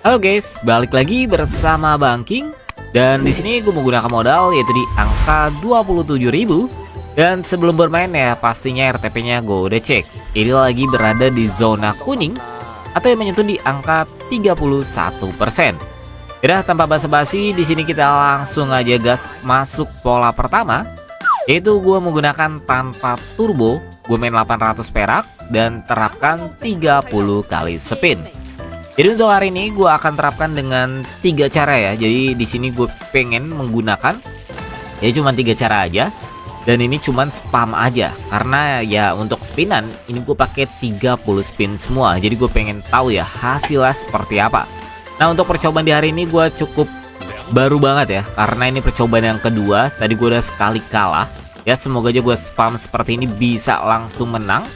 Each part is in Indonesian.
Halo guys, balik lagi bersama Bang King. Dan di sini gue menggunakan modal yaitu di angka 27.000. Dan sebelum bermain ya pastinya RTP-nya gue udah cek. Ini lagi berada di zona kuning atau yang menyentuh di angka 31%. Udah tanpa basa-basi, di sini kita langsung aja gas masuk pola pertama, yaitu gue menggunakan tanpa turbo. Gue main 800 perak dan terapkan 30 kali spin. Jadi untuk hari ini gue akan terapkan dengan 3 cara ya. Jadi di sini gue pengen menggunakan ya cuma 3 cara aja. Dan ini cuma spam aja. Karena ya untuk spinan ini gue pakai 30 spin semua. Jadi gue pengen tahu ya hasilnya seperti apa. Nah untuk percobaan di hari ini gue cukup baru banget ya. Karena ini percobaan yang kedua. Tadi gue udah sekali kalah. Ya semoga aja gue spam seperti ini bisa langsung menang.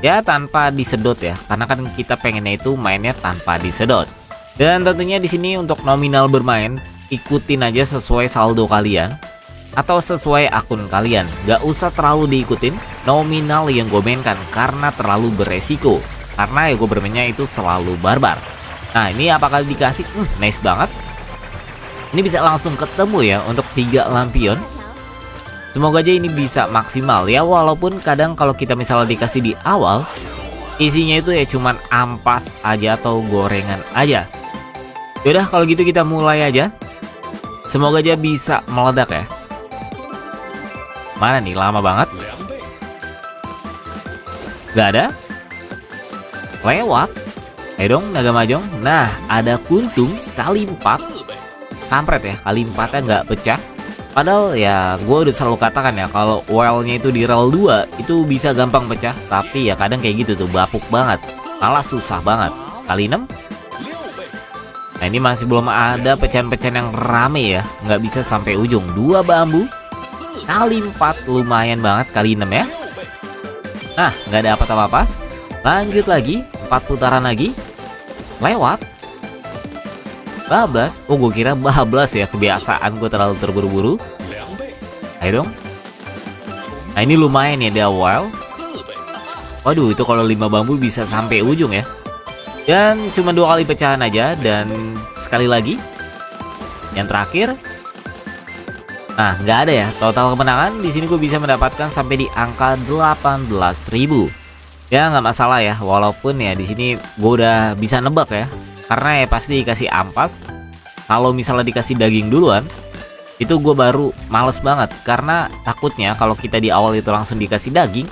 Ya tanpa disedot ya, karena kan kita pengennya itu mainnya tanpa disedot. Dan tentunya di sini untuk nominal bermain, ikutin aja sesuai saldo kalian atau sesuai akun kalian. Gak usah terlalu diikutin nominal yang gue mainkan karena terlalu beresiko. Karena ya gue bermainnya itu selalu barbar. Nah ini apakah dikasih? Nice banget. Ini bisa langsung ketemu ya untuk 3 lampion. Semoga aja ini bisa maksimal ya, walaupun kadang kalau kita misalnya dikasih di awal isinya itu ya cuman ampas aja atau gorengan aja. Yaudah kalau gitu kita mulai aja. Semoga aja bisa meledak ya. Mana nih, lama banget. Gak ada. Lewat. Ayo dong naga majong. Nah ada kuntung kali 4. Kampret ya, kali 4 nya nggak pecah. Padahal ya gue udah selalu katakan ya kalau well-nya itu di rel 2 itu bisa gampang pecah. Tapi ya kadang kayak gitu tuh bapuk banget, malah susah banget. Kali 6. Nah ini masih belum ada pecahan-pecahan yang rame ya, nggak bisa sampai ujung. 2 bambu kali 4 lumayan banget, kali 6 ya. Nah nggak ada apa-apa. Lanjut lagi, 4 putaran lagi. Lewat. Bablas. Oh gue kira bablas ya, kebiasaan gue terlalu terburu-buru. Ayo dong. Nah ini lumayan ya di awal. Waduh itu kalau 5 bambu bisa sampai ujung ya. Dan cuma 2 kali pecahan aja. Dan sekali lagi yang terakhir. Nah nggak ada ya. Total kemenangan di sini gue bisa mendapatkan sampai di angka 18.000. Ya nggak masalah ya, walaupun ya di sini gue udah bisa nebak ya. Karena ya pasti dikasih ampas. Kalau misalnya dikasih daging duluan, itu gue baru males banget. Karena takutnya kalau kita di awal itu langsung dikasih daging,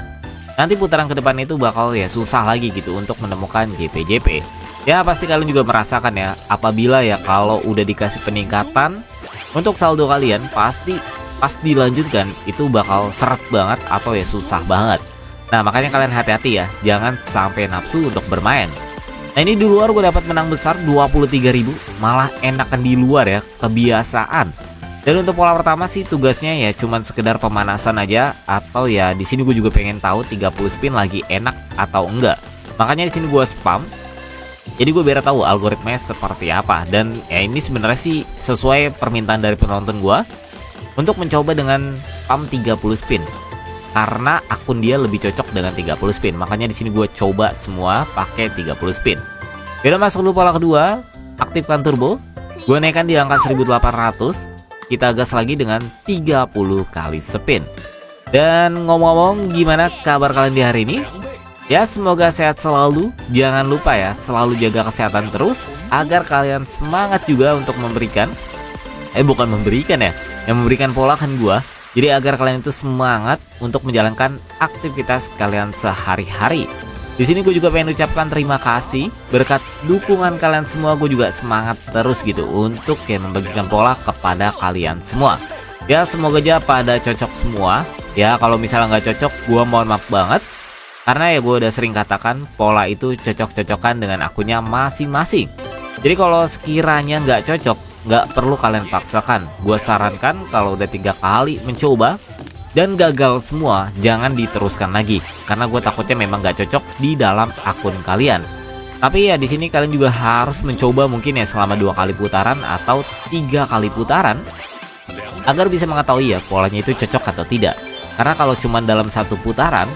nanti putaran ke depan itu bakal ya susah lagi gitu untuk menemukan JP-JP. Ya pasti kalian juga merasakan ya, apabila ya kalau udah dikasih peningkatan untuk saldo kalian, pasti pas dilanjutkan itu bakal seret banget atau ya susah banget. Nah makanya kalian hati-hati ya, jangan sampai nafsu untuk bermain. Nah ini di luar gue dapat menang besar 23.000, malah enakan di luar ya, kebiasaan. Dan untuk pola pertama sih tugasnya ya cuman sekedar pemanasan aja, atau ya di sini gue juga pengen tahu 30 spin lagi enak atau enggak. Makanya di sini gue spam. Jadi gue biar tahu algoritmanya seperti apa. Dan ya ini sebenarnya sih sesuai permintaan dari penonton gue untuk mencoba dengan spam 30 spin. Karena akun dia lebih cocok dengan 30 spin. Makanya di sini gue coba semua pakai 30 spin. Udah masuk dulu pola kedua, aktifkan turbo. Gue naikkan di angka 1800. Kita gas lagi dengan 30 kali spin. Dan ngomong-ngomong, gimana kabar kalian di hari ini? Ya semoga sehat selalu. Jangan lupa ya selalu jaga kesehatan terus, agar kalian semangat juga untuk memberikan bukan memberikan ya, yang memberikan pola kan gue. Jadi agar kalian itu semangat untuk menjalankan aktivitas kalian sehari-hari. Di sini gue juga pengen ucapkan terima kasih berkat dukungan kalian semua. Gue juga semangat terus gitu untuk ya membagikan pola kepada kalian semua. Ya semoga aja pada cocok semua. Ya kalau misalnya nggak cocok, gue mohon maaf banget. Karena ya gue udah sering katakan pola itu cocok-cocokan dengan akunnya masing-masing. Jadi kalau sekiranya nggak cocok, nggak perlu kalian paksakan. Gue sarankan kalau udah 3 kali mencoba dan gagal semua, jangan diteruskan lagi. Karena gue takutnya memang nggak cocok di dalam akun kalian. Tapi ya di sini kalian juga harus mencoba mungkin ya selama 2 kali putaran atau 3 kali putaran, agar bisa mengetahui ya polanya itu cocok atau tidak. Karena kalau cuma dalam 1 putaran,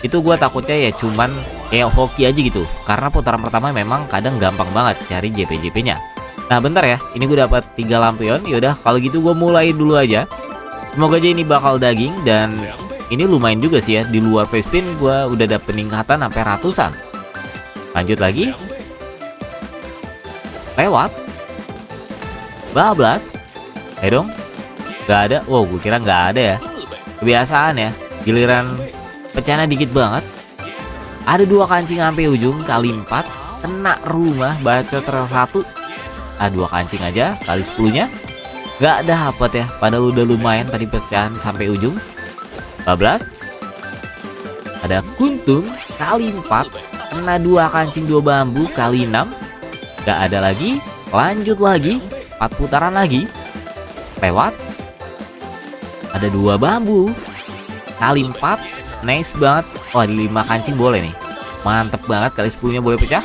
itu gue takutnya ya cuman kayak hoki aja gitu. Karena putaran pertama memang kadang gampang banget cari JP-JP-nya. Nah bentar ya, ini gue dapat 3 lampion. Yaudah kalau gitu gue mulai dulu aja. Semoga aja ini bakal daging. Dan ini lumayan juga sih ya, di luar free spin gue udah dapet peningkatan sampai ratusan. Lanjut lagi. Lewat. Bablas. Ayo dong. Gak ada. Wow, gue kira gak ada ya. Kebiasaan ya, giliran pecahnya dikit banget. Ada 2 kancing sampai ujung kali 4. Kena rumah, bacot rel 1. 2 kancing aja kali 10-nya. Gak dapet ya, padahal udah lumayan tadi pecahan sampai ujung. 14. Ada kuntum kali 4. Kena 2 kancing 2 bambu kali 6. Gak ada lagi. Lanjut lagi, 4 putaran lagi. Lewat. Ada 2 bambu kali 4. Nice banget. Wah, di 5 kancing boleh nih. Mantep banget, kali 10-nya boleh pecah.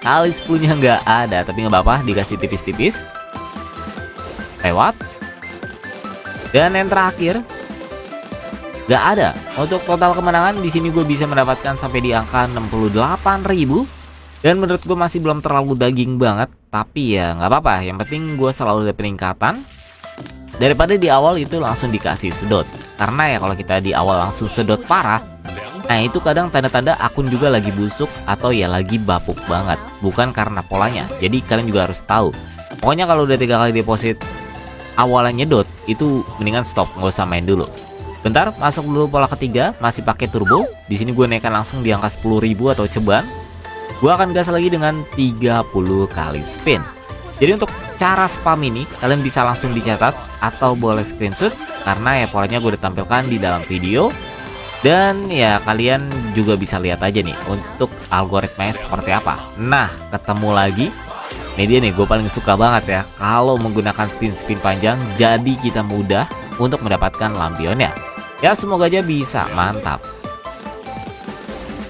Kali 10-nya nggak ada, tapi nggak apa-apa, dikasih tipis-tipis. Lewat. Dan yang terakhir nggak ada. Untuk total kemenangan di sini gue bisa mendapatkan sampai di angka 68.000. Dan menurut gue masih belum terlalu daging banget, tapi ya nggak apa-apa. Yang penting gue selalu ada peningkatan daripada di awal itu langsung dikasih sedot. Karena ya kalau kita di awal langsung sedot parah, nah itu kadang tanda-tanda akun juga lagi busuk atau ya lagi bapuk banget. Bukan karena polanya. Jadi kalian juga harus tahu. Pokoknya kalau udah 3 kali deposit awalnya nyedot, itu mendingan stop, nggak usah main dulu. Bentar, masuk dulu pola ketiga, masih pakai turbo. Di sini gue naikkan langsung di angka 10.000 atau ceban. Gue akan gas lagi dengan 30 kali spin. Jadi untuk cara spam ini kalian bisa langsung dicatat atau boleh screenshot, karena ya polanya gue udah tampilkan di dalam video. Dan ya kalian juga bisa lihat aja nih untuk algoritmanya seperti apa. Nah, ketemu lagi. Ini dia nih, gue paling suka banget ya kalau menggunakan spin-spin panjang, jadi kita mudah untuk mendapatkan lampionnya. Ya semoga aja bisa, mantap.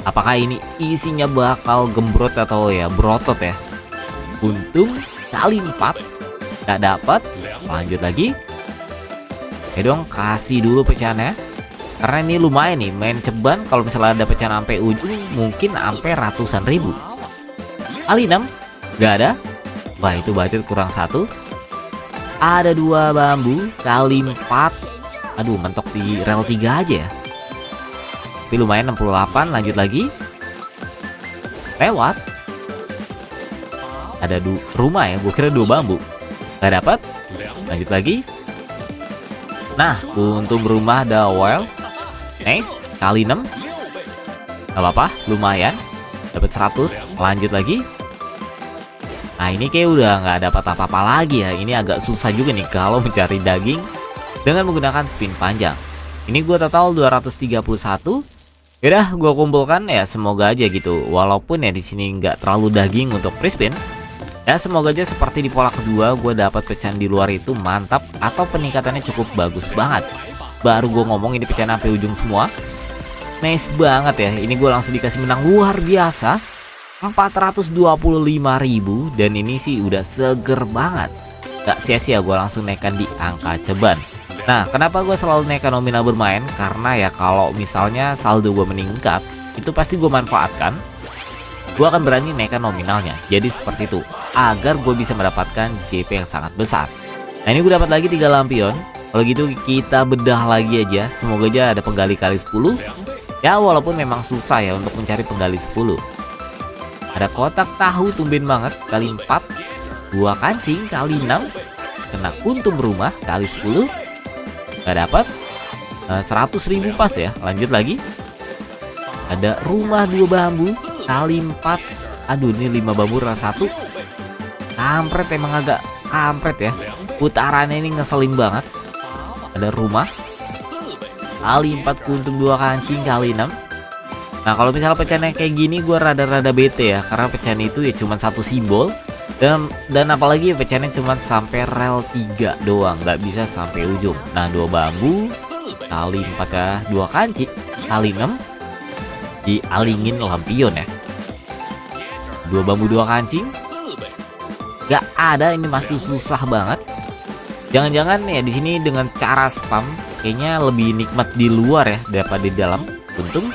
Apakah ini isinya bakal gembrot atau ya berotot ya? Untung kali 4 gak dapat. Lanjut lagi. Oke dong, kasih dulu pecahannya. Karena ini lumayan nih, main ceban. Kalau misalnya ada pecahan sampai ujung, mungkin sampai ratusan ribu. Kali 6 gak ada. Wah, itu budget kurang 1. Ada 2 bambu kali 4. Aduh, mentok di rel 3 aja ya. Tapi lumayan 68. Lanjut lagi. Lewat. Ada rumah ya, gue kira 2 bambu. Gak dapat. Lanjut lagi. Nah, untung rumah ada well. Nice, kali 6. Gak apa-apa, lumayan. Dapat 100. Lanjut lagi. Nah, ini kayak udah nggak dapat apa-apa lagi ya. Ini agak susah juga nih kalau mencari daging dengan menggunakan spin panjang. Ini gue total 231. Yaudah, gue kumpulkan ya, semoga aja gitu. Walaupun ya di sini nggak terlalu daging untuk free spin. Ya semoga aja seperti di pola kedua gue dapat pecahan di luar itu mantap atau peningkatannya cukup bagus banget. Baru gue ngomong ini pecahan sampai ujung semua. Nice banget ya. Ini gue langsung dikasih menang luar biasa 425.000. Dan ini sih udah seger banget. Gak sia-sia gue langsung naikkan di angka ceban. Nah, kenapa gue selalu naikkan nominal bermain? Karena ya kalau misalnya saldo gue meningkat, itu pasti gue manfaatkan. Gue akan berani naikkan nominalnya. Jadi seperti itu, agar gue bisa mendapatkan JP yang sangat besar. Nah, ini gue dapat lagi 3 lampion. Kalau gitu kita bedah lagi aja. Semoga aja ada penggali kali 10. Ya walaupun memang susah ya untuk mencari penggali 10. Ada kotak tahu tumben banget kali 4. 2 kancing kali 6. Kena kuntum rumah kali 10. Gak dapat. 100.000 pas ya. Lanjut lagi. Ada rumah 2 bambu kali 4. Aduh, ini 5 bambu rasa 1. Kampret, emang agak kampret ya. Putarannya ini ngeselin banget. Ada rumah kali 4 kuntum 2 kancing kali 6. Nah kalau misalnya pecahannya kayak gini gue rada-rada bete ya. Karena pecahan itu ya cuma 1 simbol. Dan apalagi ya pecahannya cuma sampai rel 3 doang, nggak bisa sampai ujung. Nah 2 bambu kali 4 ya, 2 kancing kali 6. Dialingin lampion ya. 2 bambu 2 kancing. Gak ada, ini masih susah banget. Jangan-jangan ya di sini dengan cara spam kayaknya lebih nikmat di luar ya daripada di dalam. Untung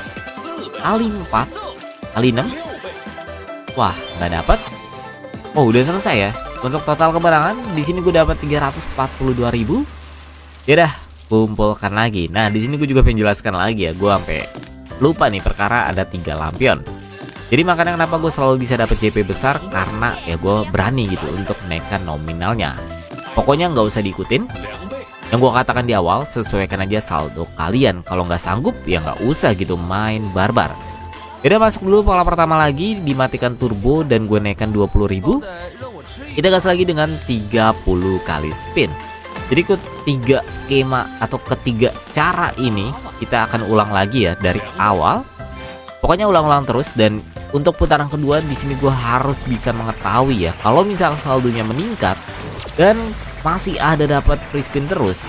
kali 4. kali 6. Wah, nggak dapat. Oh, udah selesai ya. Untuk total kemenangan di sini gue dapat 342.000. Ya dah, kumpulkan lagi. Nah, di sini gue juga pengen jelaskan lagi ya. Gue sampai lupa nih perkara ada 3 lampion. Jadi makanya kenapa gue selalu bisa dapat JP besar, karena ya gue berani gitu untuk menaikkan nominalnya. Pokoknya nggak usah diikutin. Yang gue katakan di awal, sesuaikan aja saldo kalian. Kalau nggak sanggup ya nggak usah gitu main barbar. Udah, masuk dulu pola pertama lagi, dimatikan turbo dan gue naikkan 20.000. Kita gas lagi dengan 30 kali spin. Jadi ketiga skema atau ketiga cara ini kita akan ulang lagi ya dari awal. Pokoknya ulang-ulang terus, dan untuk putaran kedua di sini gue harus bisa mengetahui ya, kalau misal saldonya meningkat dan masih ada dapat free spin terus,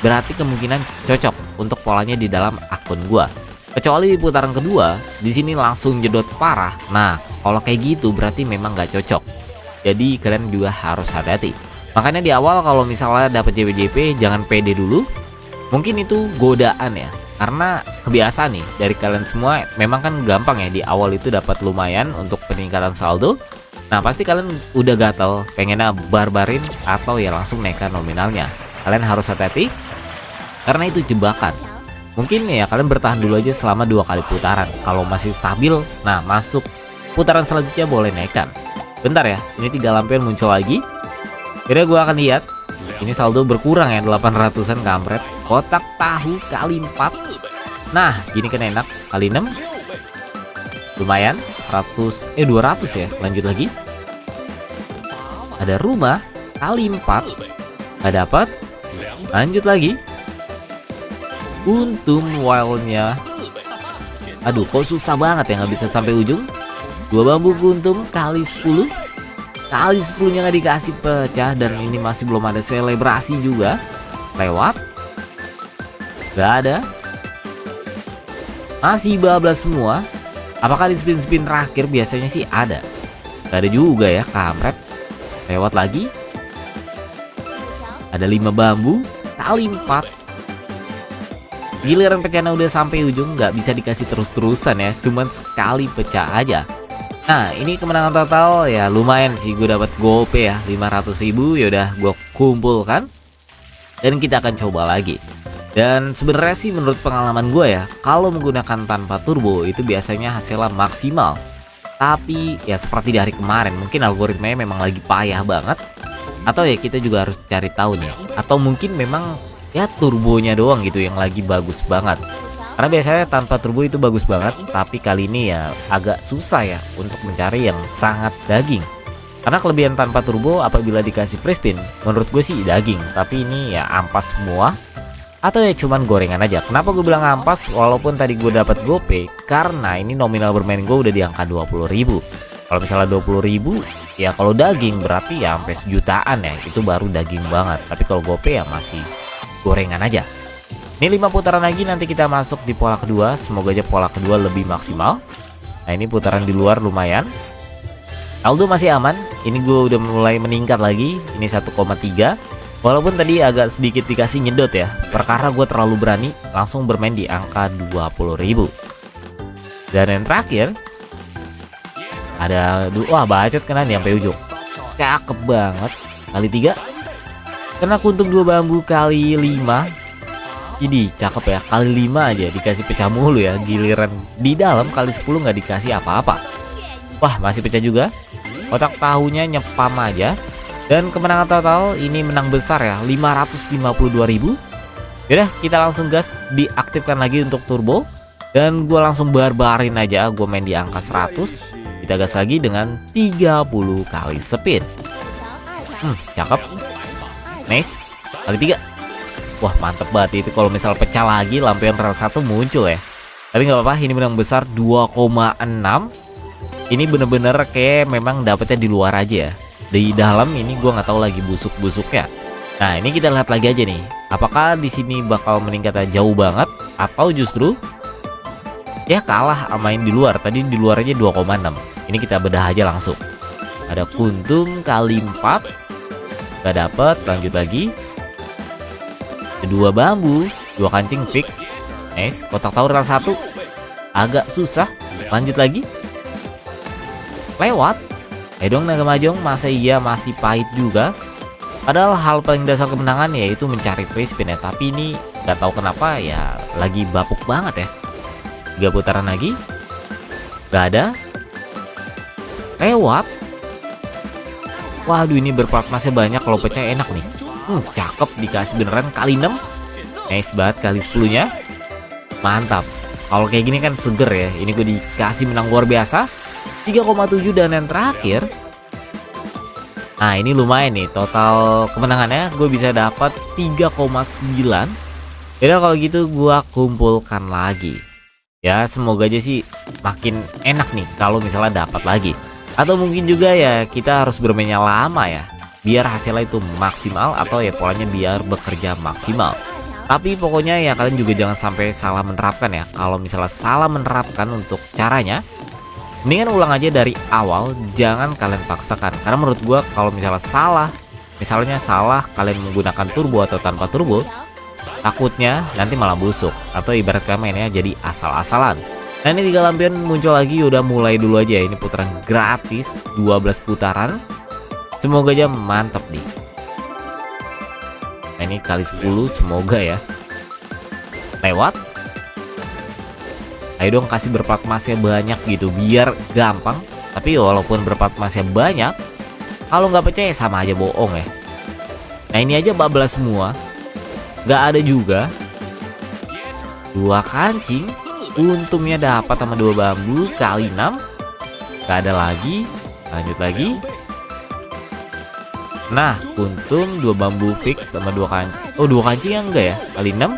berarti kemungkinan cocok untuk polanya di dalam akun gue. Kecuali di putaran kedua, di sini langsung jedot parah. Nah, kalau kayak gitu berarti memang nggak cocok. Jadi kalian juga harus hati-hati. Makanya di awal kalau misalnya dapat JP jangan pede dulu. Mungkin itu godaan ya. Karena kebiasaan nih dari kalian semua, memang kan gampang ya di awal itu dapat lumayan untuk peningkatan saldo. Nah, pasti kalian udah gatel pengennya barbarin atau ya langsung naikkan nominalnya. Kalian harus hati-hati karena itu jebakan. Mungkin ya kalian bertahan dulu aja selama 2 kali putaran. Kalau masih stabil, nah masuk putaran selanjutnya boleh naikkan. Bentar ya, ini 3 lampion muncul lagi. Kira gue akan lihat. Ini saldo berkurang ya, 800-an kampret. Kotak tahu kali 4. Nah, gini kan enak, kali 6. Lumayan, 200 ya. Lanjut lagi. Ada rumah kali 4. Gak dapat. Lanjut lagi. Untung wildnya, aduh kok susah banget ya, nggak bisa sampai ujung. 2 bambu kuntum kali 10. Kali 10-nya nggak dikasih pecah, dan ini masih belum ada selebrasi juga. Lewat. Gak ada. Masih bablas semua. Apakah di spin-spin terakhir biasanya sih ada? Gak ada juga ya, kampret. Lewat lagi. Ada 5 bambu kali 4. Giliran pecahnya udah sampai ujung, nggak bisa dikasih terus-terusan ya, cuman sekali pecah aja. Nah, ini kemenangan total ya lumayan sih, gue dapat GoP ya 500.000. Yaudah, gue kumpulkan dan kita akan coba lagi. Dan sebenarnya sih menurut pengalaman gue ya, kalau menggunakan tanpa turbo itu biasanya hasilnya maksimal. Tapi ya seperti di hari kemarin, mungkin algoritmanya memang lagi payah banget, atau ya kita juga harus cari tahu nih, atau mungkin memang ya turbonya doang gitu yang lagi bagus banget. Karena biasanya tanpa turbo itu bagus banget, tapi kali ini ya agak susah ya untuk mencari yang sangat daging. Karena kelebihan tanpa turbo apabila dikasih free spin, menurut gue sih daging, tapi ini ya ampas semua atau ya cuman gorengan aja. Kenapa gue bilang ampas walaupun tadi gue dapat GoPay? Karena ini nominal bermain gue udah di angka 20.000. Kalau misalnya 20.000 ya kalau daging berarti ya sampai sejutaan ya, itu baru daging banget. Tapi kalau GoPay ya masih gorengan aja. Ini 5 putaran lagi, nanti kita masuk di pola kedua. Semoga aja pola kedua lebih maksimal. Nah, ini putaran di luar lumayan. Saldo masih aman. Ini gue udah mulai meningkat lagi. Ini 1,3. Walaupun tadi agak sedikit dikasih nyedot ya, perkara gue terlalu berani langsung bermain di angka 20.000. Dan yang terakhir ada wah bacot kena nih sampai ujung. Cakep banget. Kali 3. Kena kuntum 2 bambu kali 5. Jadi cakep ya, kali 5 aja dikasih pecah mulu ya. Giliran di dalam kali 10 nggak dikasih apa-apa. Wah, masih pecah juga. Kotak tahunya nyepam aja. Dan kemenangan total ini menang besar ya, 552.000. Yaudah, kita langsung gas, diaktifkan lagi untuk turbo. Dan gue langsung barbarin aja, gue main di angka 100. Kita gas lagi dengan 30 kali spin. Cakep. Nice. Kali 3. Wah, mantep banget itu kalau misal pecah lagi lampion rel 1 muncul ya. Tapi nggak apa-apa, ini menang besar 2,6. Ini bener-bener kayak memang dapetnya di luar aja ya. Di dalam ini gue nggak tahu lagi busuk-busuknya. Nah, ini kita lihat lagi aja nih. Apakah di sini bakal meningkatnya jauh banget atau justru ya kalah sama yang di luar. Tadi di luar aja 2,6. Ini kita bedah aja langsung. Ada kuntum kali 4. Gak dapet, lanjut lagi. Kedua bambu, 2 kancing fix. Nice, kotak tahu rel 1. Agak susah. Lanjut lagi. Lewat. Ayo dong Naga Mahjong, masa iya masih pahit juga. Padahal hal paling dasar kemenangan yaitu mencari free spin ya. Tapi ini nggak tahu kenapa ya lagi bapuk banget ya. 3 putaran lagi. Gak ada. Lewat. Waduh, ini berplat masih banyak, kalau pecah enak nih. Cakep, dikasih beneran kali 6. Nice banget kali 10-nya. Mantap. Kalau kayak gini kan seger ya. Ini gue dikasih menang luar biasa 3,7. Dan yang terakhir, nah ini lumayan nih, total kemenangannya gue bisa dapat 3,9. Yaudah kalau gitu gue kumpulkan lagi. Ya semoga aja sih makin enak nih kalau misalnya dapat lagi. Atau mungkin juga ya kita harus bermainnya lama ya, biar hasilnya itu maksimal, atau ya polanya biar bekerja maksimal. Tapi pokoknya ya kalian juga jangan sampai salah menerapkan ya. Kalau misalnya salah menerapkan untuk caranya, mendingan ulang aja dari awal, jangan kalian paksakan. Karena menurut gua kalau misalnya salah kalian menggunakan turbo atau tanpa turbo, takutnya nanti malah busuk, atau ibarat kalian mainnya jadi asal-asalan. Nah ini 3 lampion muncul lagi, udah mulai dulu aja. Ini putaran gratis 12 putaran. Semoga aja mantap nih. Nah ini kali 10, semoga ya. Lewat. Ayo dong kasih berplat emasnya banyak gitu biar gampang. Tapi walaupun berplat emasnya banyak, kalau nggak percaya sama aja bohong ya. Nah ini aja bablas semua, nggak ada juga. 2 kancing, untungnya dapat sama 2 bambu kali 6. Nggak ada lagi. Lanjut lagi. Nah untung 2 bambu fix sama 2 kancing. Oh 2 kancing yang enggak ya, kali 6.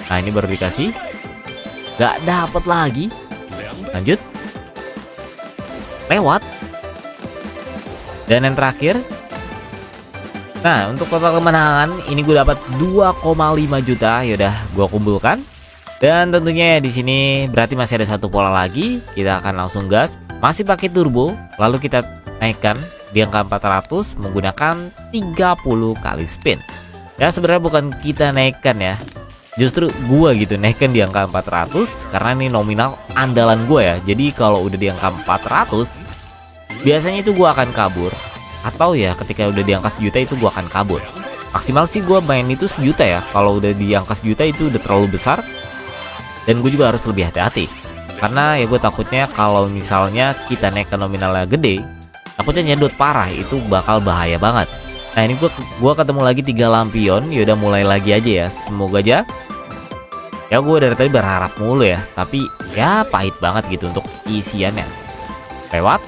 Nah ini baru dikasih, nggak dapat lagi. Lanjut. Lewat. Dan yang terakhir, nah untuk total kemenangan ini gue dapat 2,5 juta. Yaudah gue kumpulkan. Dan tentunya ya di sini berarti masih ada 1 pola lagi. Kita akan langsung gas, masih pakai turbo, lalu kita naikkan di angka 400 menggunakan 30 kali spin. Ya sebenarnya bukan kita naikkan ya, justru gua gitu naikkan di angka 400 karena ini nominal andalan gua ya. Jadi kalau udah di angka 400 biasanya itu gua akan kabur, atau ya ketika udah di angka 1 juta itu gua akan kabur. Maksimal sih gua main itu 1 juta ya. Kalau udah di angka 1 juta itu udah terlalu besar. Dan gue juga harus lebih hati-hati, karena ya gue takutnya kalau misalnya kita naik ke nominalnya gede, takutnya nyedot parah, itu bakal bahaya banget. Nah ini gua ketemu lagi 3 lampion. Yaudah mulai lagi aja ya. Semoga aja. Ya gue dari tadi berharap mulu ya, tapi ya pahit banget gitu untuk isiannya. Lewat.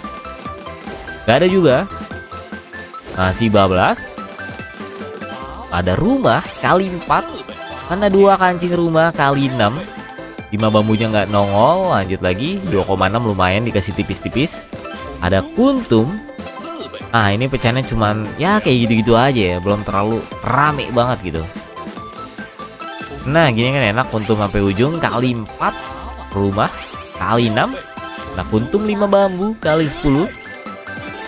Gak ada juga. Masih bablas. Ada rumah kali 4, karena 2 kancing rumah kali 6. 5 bambunya nggak nongol. Lanjut lagi 2,6, lumayan dikasih tipis-tipis. Ada kuntum. Nah ini pecahannya cuman ya kayak gitu-gitu aja ya, belum terlalu rame banget gitu. Nah gini kan enak, kuntum sampai ujung kali 4, rumah kali 6. Nah kuntum 5 bambu kali 10.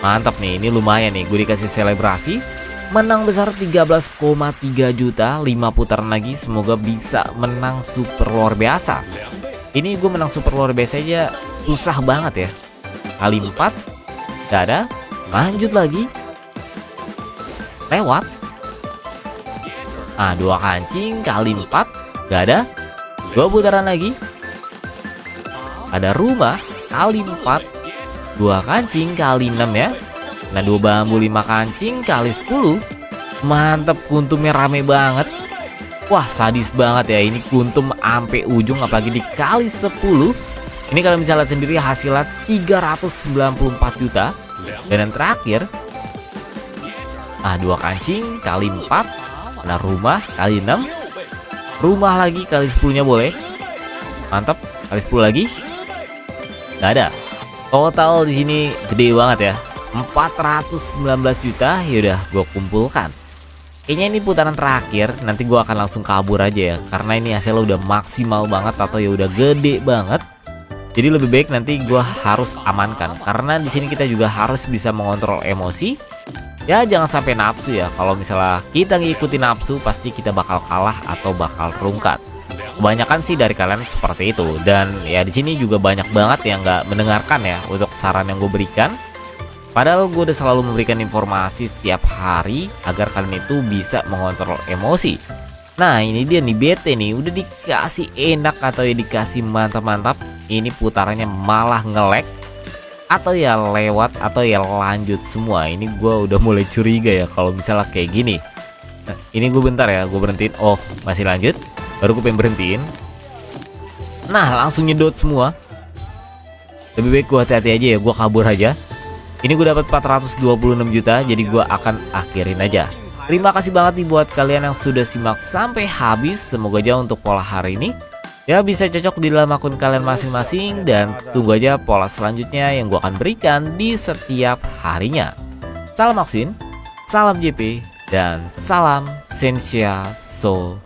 Mantap nih, ini lumayan nih, gue dikasih selebrasi. Menang besar 13,3 juta. 5 putaran lagi, semoga bisa menang super luar biasa. Ini gue menang super luar biasa aja susah banget ya. Kali 4 gak ada. Lanjut lagi. Lewat. Nah 2 kancing kali 4 gak ada. 2 putaran lagi. Ada rumah kali 4, 2 kancing kali 6 ya. Nah 2 bambu 5 kancing kali 10. Mantap, kuntumnya rame banget. Wah sadis banget ya ini kuntum sampai ujung, apalagi dikali 10. Ini kalau misalnya lihat sendiri hasilnya 394 juta. Dan yang terakhir, nah 2 kancing kali 4. Nah rumah kali 6. Rumah lagi kali 10 nya boleh. Mantap, kali 10 lagi. Gak ada. Total di sini gede banget ya, 419 juta. Yaudah gue kumpulkan. Kayaknya ini putaran terakhir, nanti gue akan langsung kabur aja ya, karena ini hasilnya udah maksimal banget atau ya udah gede banget. Jadi lebih baik nanti gue harus amankan, karena di sini kita juga harus bisa mengontrol emosi. Ya jangan sampai nafsu ya. Kalau misalnya kita ngikutin nafsu, pasti kita bakal kalah atau bakal rungkat. kebanyakan sih dari kalian seperti itu. Dan ya di sini juga banyak banget yang nggak mendengarkan ya untuk saran yang gue berikan. Padahal gue udah selalu memberikan informasi setiap hari agar kalian itu bisa mengontrol emosi. Nah ini dia nih bete nih, udah dikasih enak atau ya dikasih mantap-mantap, ini putarannya malah nge-lag atau ya lewat atau ya lanjut semua. Ini gue udah mulai curiga ya kalau misalnya kayak gini. Nah ini gue bentar ya, gue berhentiin. Oh masih lanjut, baru gue pengen berhentiin. Nah langsung nyedot semua. Lebih baik gue hati-hati aja ya, gue kabur aja. Ini gue dapat 426 juta, jadi gue akan akhirin aja. Terima kasih banget nih buat kalian yang sudah simak sampai habis. Semoga aja untuk pola hari ini ya bisa cocok di dalam akun kalian masing-masing. Dan tunggu aja pola selanjutnya yang gue akan berikan di setiap harinya. Salam Aksin, salam JP, dan salam sensasional.